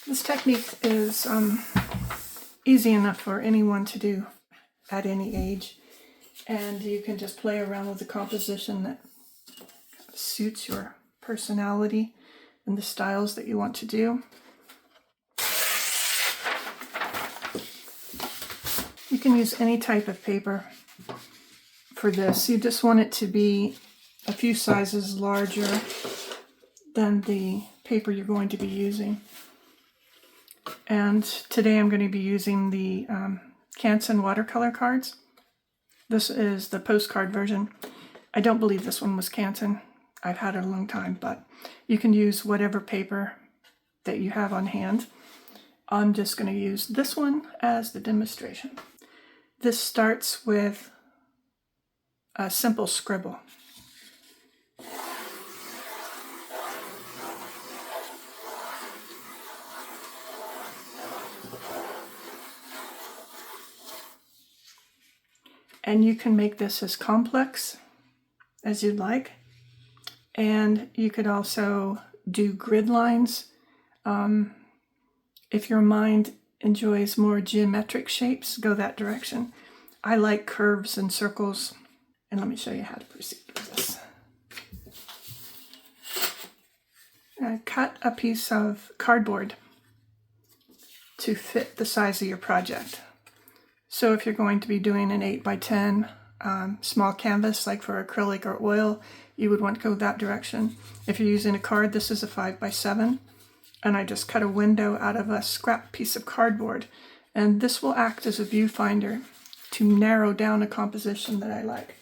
This technique is easy enough for anyone to do at any age, and you can just play around with the composition that suits your personality and the styles that you want to do. You can use any type of paper for this. You just want it to be a few sizes larger than the paper you're going to be using. And today I'm going to be using the Canson watercolor cards. This is the postcard version. I don't believe this one was Canson. I've had it a long time, but you can use whatever paper that you have on hand. I'm just going to use this one as the demonstration. This starts with a simple scribble. And you can make this as complex as you'd like. And you could also do grid lines. If your mind enjoys more geometric shapes, go that direction. I like curves and circles. And let me show you how to proceed with this. Cut a piece of cardboard to fit the size of your project. So if you're going to be doing an 8x10 small canvas, like for acrylic or oil, you would want to go that direction. If you're using a card, this is a 5x7, and I just cut a window out of a scrap piece of cardboard. And this will act as a viewfinder to narrow down a composition that I like.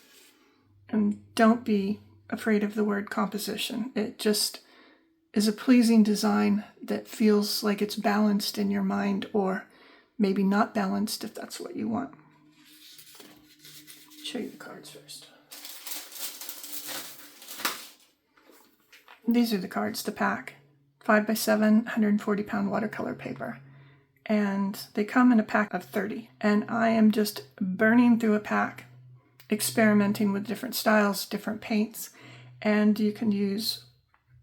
And don't be afraid of the word composition. It just is a pleasing design that feels like it's balanced in your mind, or maybe not balanced if that's what you want. Show you the cards first. These are the cards to pack. 5x7, 140-pound watercolor paper. And they come in a pack of 30. And I am just burning through a pack, experimenting with different styles, different paints, and you can use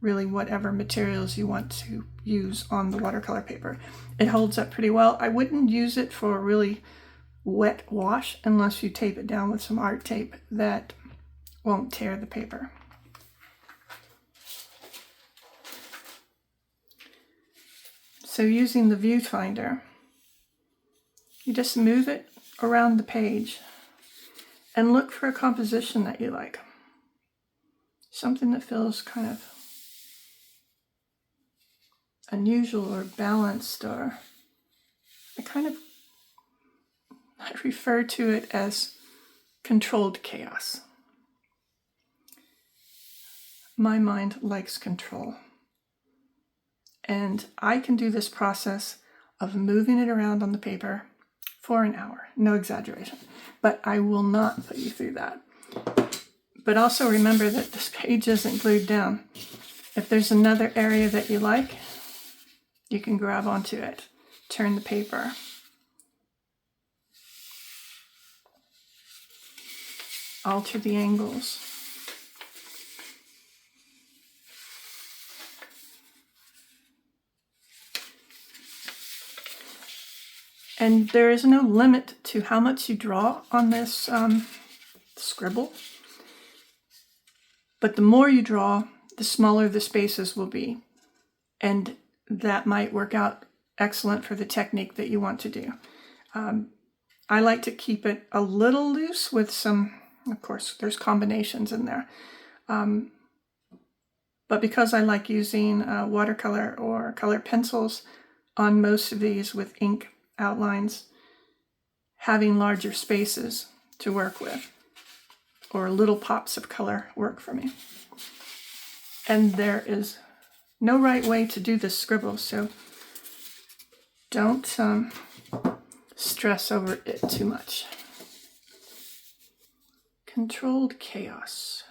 really whatever materials you want to use on the watercolor paper. It holds up pretty well. I wouldn't use it for a really wet wash unless you tape it down with some art tape that won't tear the paper. So using the viewfinder, you just move it around the page and look for a composition that you like. Something that feels kind of unusual or balanced, or I refer to it as controlled chaos. My mind likes control. And I can do this process of moving it around on the paper for an hour. No exaggeration. But I will not put you through that. But also remember that this page isn't glued down. If there's another area that you like, you can grab onto it, turn the paper. Alter the angles. And there is no limit to how much you draw on this scribble. But the more you draw, the smaller the spaces will be. And that might work out excellent for the technique that you want to do. I like to keep it a little loose with some, of course, there's combinations in there. But because I like using watercolor or color pencils on most of these with ink outlines, having larger spaces to work with or little pops of color work for me. And there is no right way to do this scribble, so don't stress over it too much. Controlled chaos.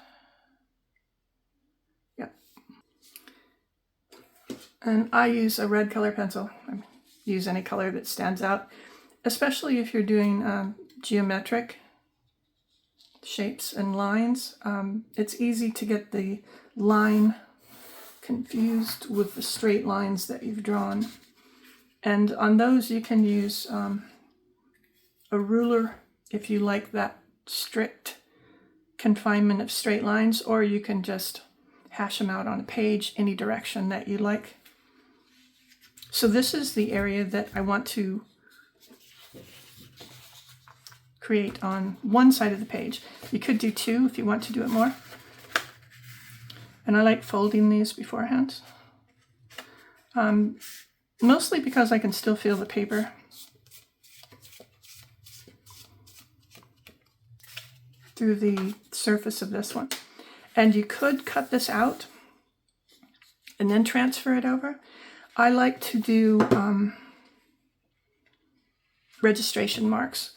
Yep. And I use a red color pencil. I use any color that stands out, especially if you're doing geometric shapes and lines. It's easy to get the line confused with the straight lines that you've drawn. And on those you can use a ruler if you like that strict confinement of straight lines, or you can just hash them out on a page any direction that you like. So this is the area that I want to create on one side of the page. You could do two if you want to do it more. And I like folding these beforehand. Mostly because I can still feel the paper through the surface of this one. And you could cut this out and then transfer it over. I like to do registration marks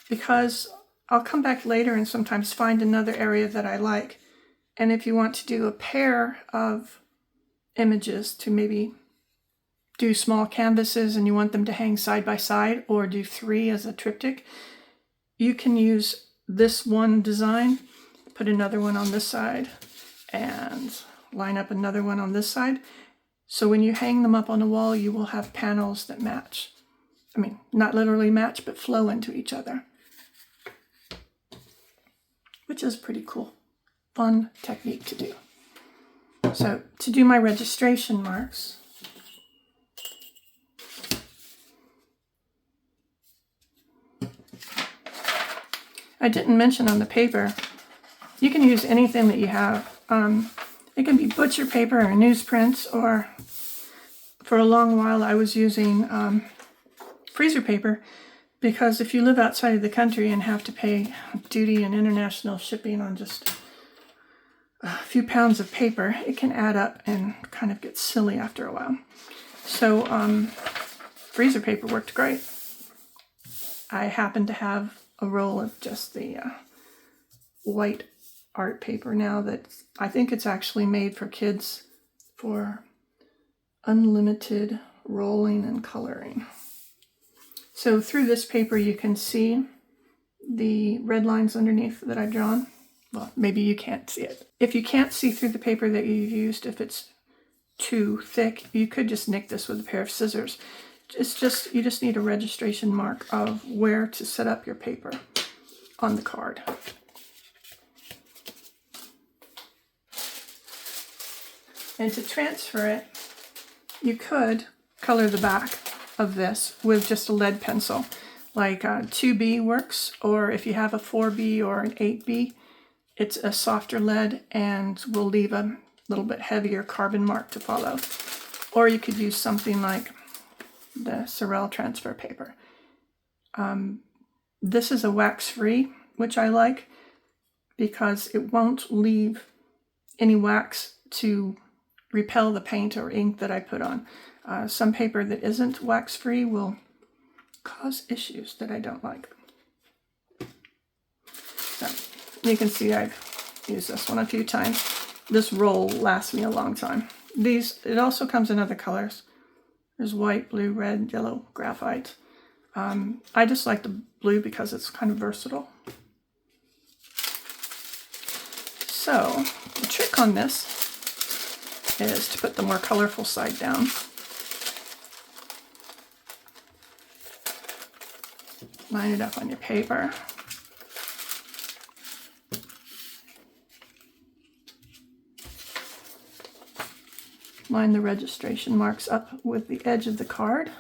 because I'll come back later and sometimes find another area that I like. And if you want to do a pair of images to maybe do small canvases and you want them to hang side by side, or do 3 as a triptych, you can use this one design, put another one on this side, and line up another one on this side. So when you hang them up on the wall, you will have panels that match. I mean, not literally match, but flow into each other, which is pretty cool. Fun technique to do. So to do my registration marks, I didn't mention on the paper, you can use anything that you have. It can be butcher paper or newsprint, or for a long while I was using freezer paper, because if you live outside of the country and have to pay duty and international shipping on just a few pounds of paper, it can add up and kind of get silly after a while. So freezer paper worked great. I happen to have a roll of just the white art paper now that I think it's actually made for kids for unlimited rolling and coloring. So through this paper you can see the red lines underneath that I've drawn. Well, maybe you can't see it. If you can't see through the paper that you've used, if it's too thick, you could just nick this with a pair of scissors. You just need a registration mark of where to set up your paper on the card. And to transfer it, you could color the back of this with just a lead pencil. Like 2B works, or if you have a 4B or an 8B, it's a softer lead and will leave a little bit heavier carbon mark to follow. Or you could use something like the surreal transfer paper. This is a wax-free, which I like because it won't leave any wax to repel the paint or ink that I put on. Some paper that isn't wax-free will cause issues that I don't like. So you can see I've used this one a few times. This roll lasts me a long time. It also comes in other colors. There's white, blue, red, yellow, graphite. I just like the blue because it's kind of versatile. So the trick on this is to put the more colorful side down. Line it up on your paper. Line the registration marks up with the edge of the card.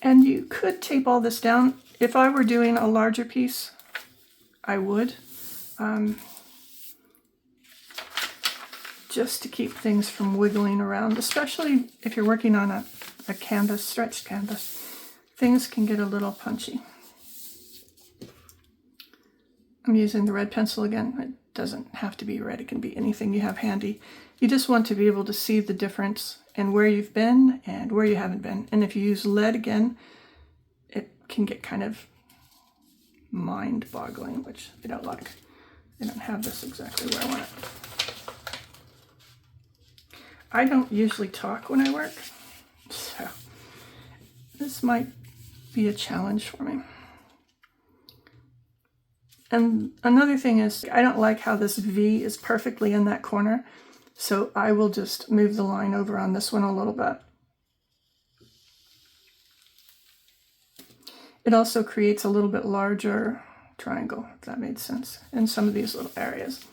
And you could tape all this down. If I were doing a larger piece, I would. Just to keep things from wiggling around, especially if you're working on a canvas, stretched canvas. Things can get a little punchy. I'm using the red pencil again. It doesn't have to be red. It can be anything you have handy. You just want to be able to see the difference in where you've been and where you haven't been. And if you use lead again, it can get kind of mind-boggling, which I don't like. I don't have this exactly where I want it. I don't usually talk when I work, so this might be a challenge for me. And another thing is, I don't like how this V is perfectly in that corner, so I will just move the line over on this one a little bit. It also creates a little bit larger triangle, if that made sense, in some of these little areas.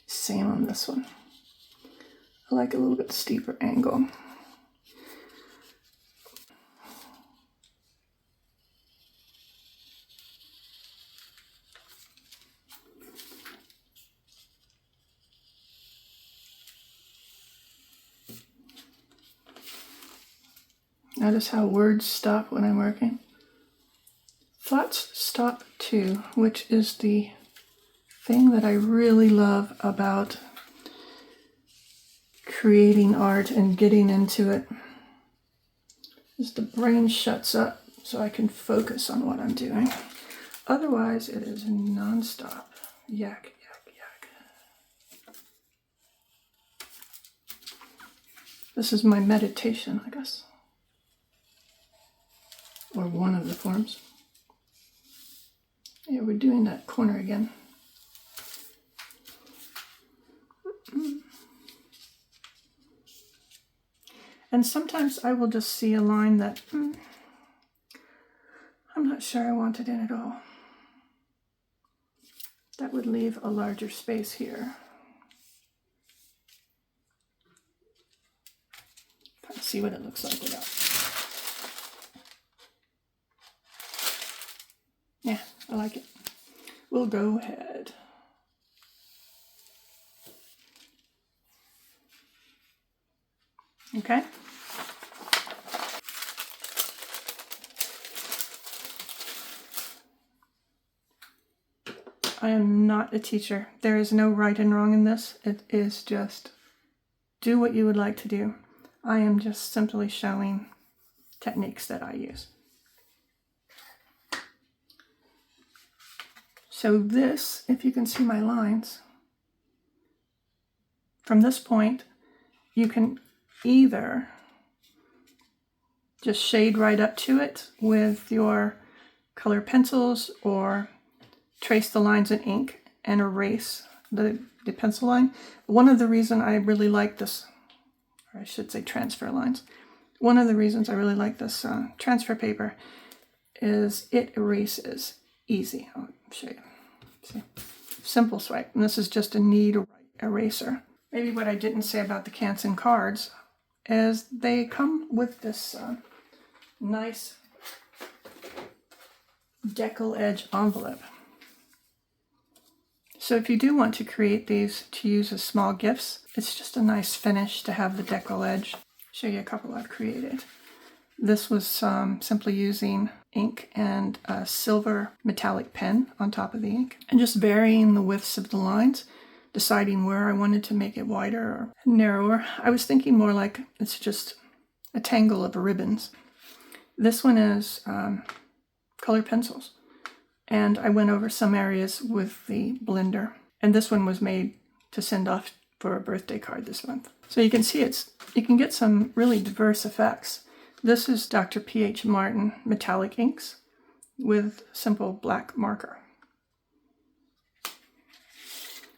Same on this one. I like a little bit steeper angle. Notice how words stop when I'm working. Thoughts stop too, which is the thing that I really love about creating art and getting into it, is the brain shuts up so I can focus on what I'm doing. Otherwise, it is nonstop. Yak, yak, yak. This is my meditation, I guess. Or one of the forms. Yeah, we're doing that corner again. And sometimes I will just see a line that I'm not sure I want it in at all. That would leave a larger space here. Let's see what it looks like without. Yeah, I like it. We'll go ahead. Okay. I am not a teacher. There is no right and wrong in this. It is just do what you would like to do. I am just simply showing techniques that I use. So this, if you can see my lines, from this point, you can either just shade right up to it with your color pencils or trace the lines in ink and erase the pencil line. One of the reasons I really like this, or I should say transfer lines, one of the reasons I really like this transfer paper is it erases easy. I'll show you. See? Simple swipe. And this is just a knead eraser. Maybe what I didn't say about the Canson cards is they come with this nice decal edge envelope. So if you do want to create these to use as small gifts, it's just a nice finish to have the decal edge. Show you a couple I've created. This was simply using ink and a silver metallic pen on top of the ink, and just varying the widths of the lines, deciding where I wanted to make it wider or narrower. I was thinking more like it's just a tangle of ribbons. This one is color pencils. And I went over some areas with the blender. And this one was made to send off for a birthday card this month. So you can see you can get some really diverse effects. This is Dr. P.H. Martin metallic inks with simple black marker.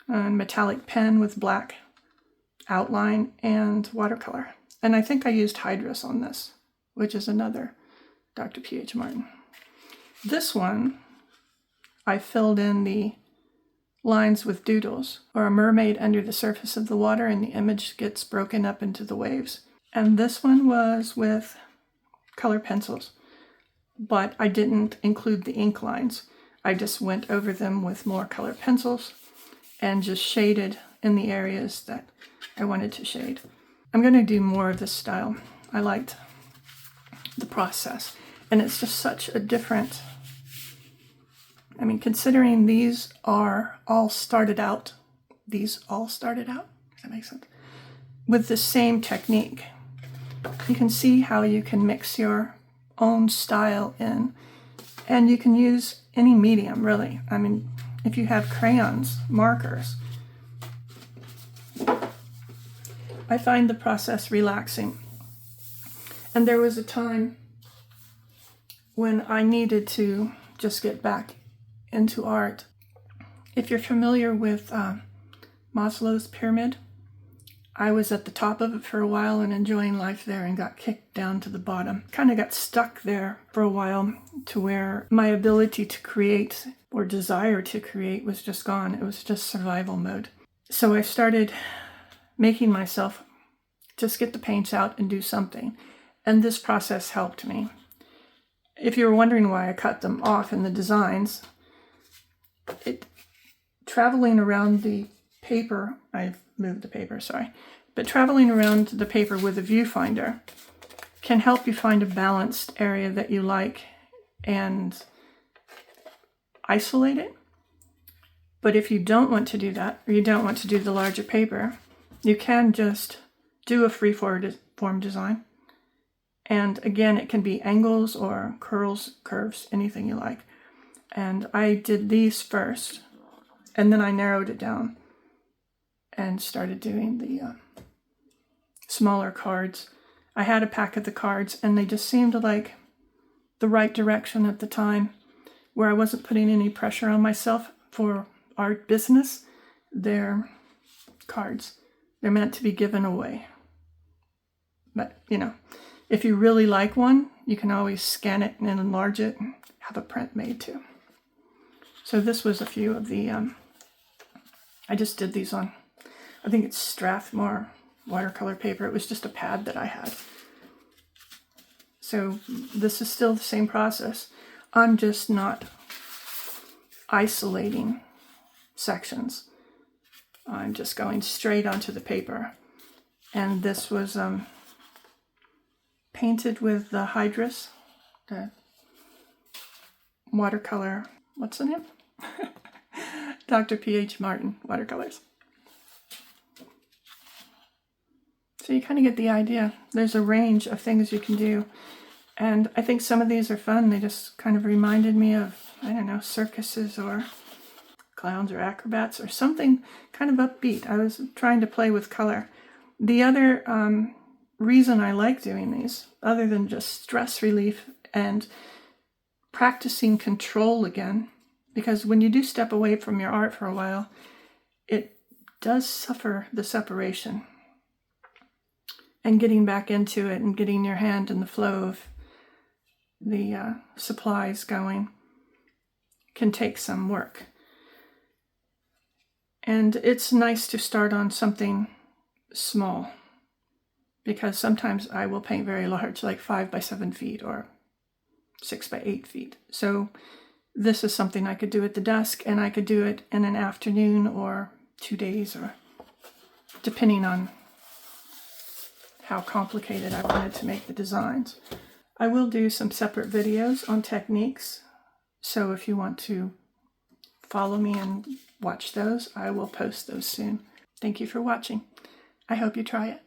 And metallic pen with black outline and watercolor. And I think I used Hydrus on this, which is another Dr. P.H. Martin. This one, I filled in the lines with doodles, or a mermaid under the surface of the water, and the image gets broken up into the waves. And this one was with color pencils, but I didn't include the ink lines. I just went over them with more color pencils and just shaded in the areas that I wanted to shade. I'm going to do more of this style. I liked the process, and it's just such a different, I mean, considering these all started out, does that make sense? With the same technique. You can see how you can mix your own style in, and you can use any medium, really. I mean, if you have crayons, markers. I find the process relaxing. And there was a time when I needed to just get back into art. If you're familiar with Maslow's pyramid, I was at the top of it for a while and enjoying life there, and got kicked down to the bottom. Kind of got stuck there for a while to where my ability to create or desire to create was just gone. It was just survival mode. So I started making myself just get the paints out and do something. And this process helped me. If you were wondering why I cut them off in the designs, traveling around the paper, I've moved the paper, sorry, but traveling around the paper with a viewfinder can help you find a balanced area that you like and isolate it. But if you don't want to do that, or you don't want to do the larger paper, you can just do a free-form design. And again, it can be angles or curls, curves, anything you like. And I did these first, and then I narrowed it down and started doing the smaller cards. I had a pack of the cards, and they just seemed like the right direction at the time, where I wasn't putting any pressure on myself for art business. They're cards. They're meant to be given away. But, you know, if you really like one, you can always scan it and enlarge it and have a print made too. So this was a few of the, I just did these on, I think it's Strathmore watercolor paper. It was just a pad that I had. So this is still the same process. I'm just not isolating sections. I'm just going straight onto the paper. And this was painted with the Hydrus, the watercolor, what's the name? Dr. P.H. Martin watercolors. So you kind of get the idea. There's a range of things you can do. And I think some of these are fun. They just kind of reminded me of, I don't know, circuses or clowns or acrobats or something kind of upbeat. I was trying to play with color. The other reason I like doing these, other than just stress relief and practicing control again, because when you do step away from your art for a while, it does suffer the separation. And getting back into it and getting your hand in the flow of the supplies going can take some work. And it's nice to start on something small, because sometimes I will paint very large, like 5 by 7 feet or 6 by 8 feet. So this is something I could do at the desk, and I could do it in an afternoon or 2 days, or depending on how complicated I wanted to make the designs. I will do some separate videos on techniques, so if you want to follow me and watch those, I will post those soon. Thank you for watching. I hope you try it.